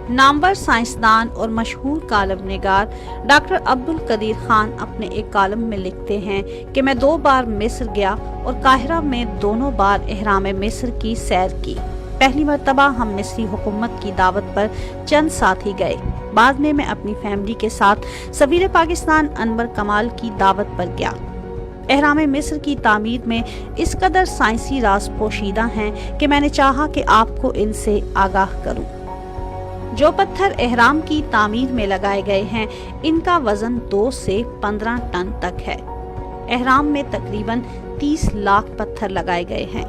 नामवर साइंसदान और मशहूर कॉलम निगार डॉक्टर अब्दुल कदीर खान अपने एक कॉलम में लिखते हैं कि मैं 2 बार मिस्र गया और काहिरा में दोनों बार एहराम मिस्र की सैर की। पहली मर्तबा हम मिस्री हुकूमत की दावत पर चंद साथी गए। बाद में मैं अपनी फैमिली के साथ सफीर पाकिस्तान अनवर कमाल की दावत पर गया। एहराम मिस्र की तामीर में इस कदर साइंसी राज पोशीदा हैं कि मैंने चाहा कि आपको इनसे आगाह करूं। जो पत्थर एहराम की तामीर में लगाए गए हैं, इनका वजन 2 से 15 टन तक है। एहराम में तकरीबन 30 लाख पत्थर लगाए गए हैं।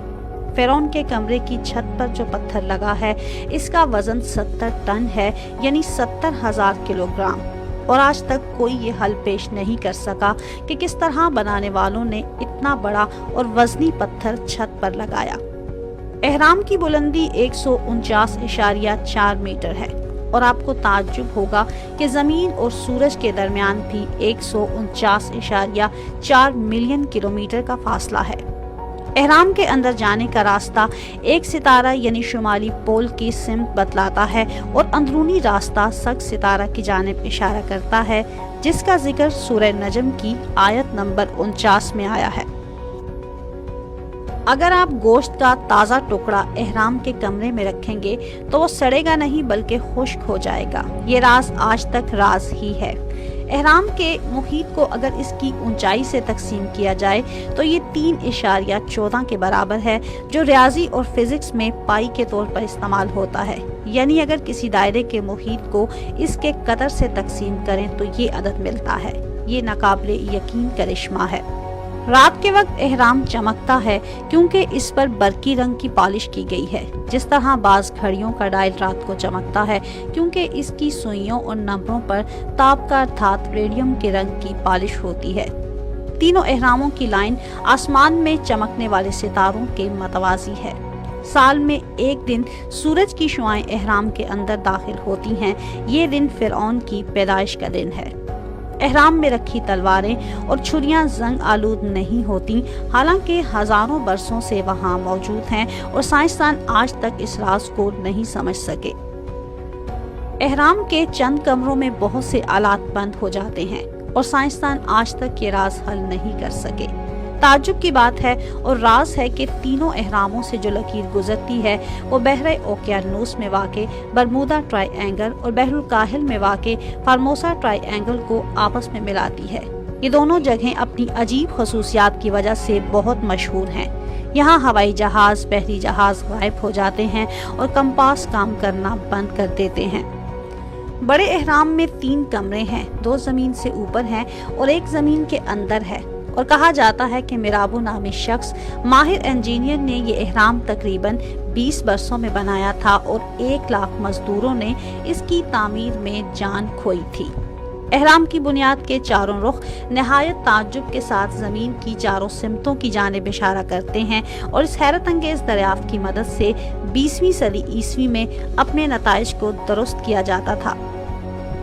फिरौन के कमरे की छत पर जो पत्थर लगा है, इसका वजन 70 टन है, यानी 70,000 किलोग्राम। और आज तक कोई ये हल पेश नहीं कर सका कि किस तरह बनाने वालों ने इतना बड़ा और वजनी पत्थर छत पर लगाया। एहराम की बुलंदी 149.4 मीटर है और आपको ताज्जुब होगा कि जमीन और सूरज के दरमियान भी 149.4 मिलियन किलोमीटर का फासला है। एहराम के अंदर जाने का रास्ता एक सितारा यानी शुमाली पोल की सिमत बतलाता है और अंदरूनी रास्ता सख्त सितारा की जानिब इशारा करता है, जिसका जिक्र सूरह नजम की आयत नंबर 49 में आया है। अगर आप गोश्त का ताज़ा टुकड़ा एहराम के कमरे में रखेंगे तो वो सड़ेगा नहीं बल्कि खुश्क हो जाएगा। ये राज आज तक राज ही है। एहराम के मुहीत को अगर इसकी ऊंचाई से तकसीम किया जाए तो ये 3.14 के बराबर है, जो रियाजी और फिजिक्स में पाई के तौर पर इस्तेमाल होता है। यानी अगर किसी दायरे के मुहीत को इसके कदर से तकसीम करें तो ये अदद मिलता है। ये नाकाबिले यकीन करिश्मा है। रात के वक्त एहराम चमकता है क्योंकि इस पर बरकी रंग की पॉलिश की गई है। जिस तरह बाज घड़ियों का डायल रात को चमकता है क्योंकि इसकी सुइयों और नंबरों पर ताबकार धात रेडियम के रंग की पॉलिश होती है। तीनों एहरामों की लाइन आसमान में चमकने वाले सितारों के मतवाजी है। साल में एक दिन सूरज की शुआएं एहराम के अंदर दाखिल होती हैं। ये दिन फिरौन की पैदाइश का दिन है। एहराम में रखी तलवारें और छुरियां जंग आलूद नहीं होती, हालांकि हजारों बरसों से वहां मौजूद हैं और साइंसदान आज तक इस राज को नहीं समझ सके। एहराम के चंद कमरों में बहुत से आलात बंद हो जाते हैं और साइंसदान आज तक ये राज हल नहीं कर सके। ताज्जुब की बात है और राज है कि तीनों एहरामों से जो लकीर गुजरती है वो बहरे ओकियानूस में वाक़े बरमूदा ट्रायंगल और बहरुल काहिल में वाक़े फार्मोसा ट्रायंगल को आपस में मिलाती है। ये दोनों जगहें अपनी अजीब खसूसियात की वजह से बहुत मशहूर हैं। यहाँ हवाई जहाज, बहरी जहाज गायब हो जाते हैं और कंपास काम करना बंद कर देते हैं। बड़े एहराम में 3 कमरे हैं, 2 जमीन से ऊपर हैं और एक जमीन के अंदर है। और कहा जाता है कि मिराबो नामी शख्स माहिर इंजीनियर ने ये एहराम तकरीबन 20 बरसों में बनाया था और 1 लाख मजदूरों ने इसकी तामीर में जान खोई थी। एहराम की बुनियाद के चारों रुख नहायत ताज्जुब के साथ जमीन की चारों सिमतों की जानिब इशारा करते हैं और इस हैरत अंगेज दरियाफ्त की मदद से 20वीं सदी ईस्वी में अपने नताइज को दुरुस्त किया जाता था।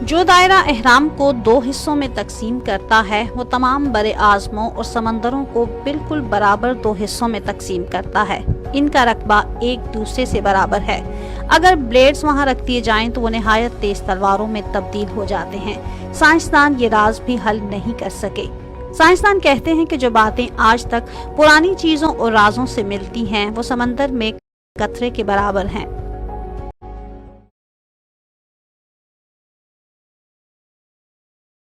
जो दायरा एहराम को 2 हिस्सों में तकसीम करता है वो तमाम बरे आज़मों और समंदरों को बिल्कुल बराबर 2 हिस्सों में तकसीम करता है। इनका रकबा एक दूसरे से बराबर है। अगर ब्लेड्स वहां रख दिए जाएं तो वो निहायत तेज तलवारों में तब्दील हो जाते हैं। साइंसदान ये राज भी हल नहीं कर सके। साइंसदान कहते हैं कि जो बातें आज तक पुरानी चीजों और राजों से मिलती हैं वो समंदर में कतरे के बराबर हैं।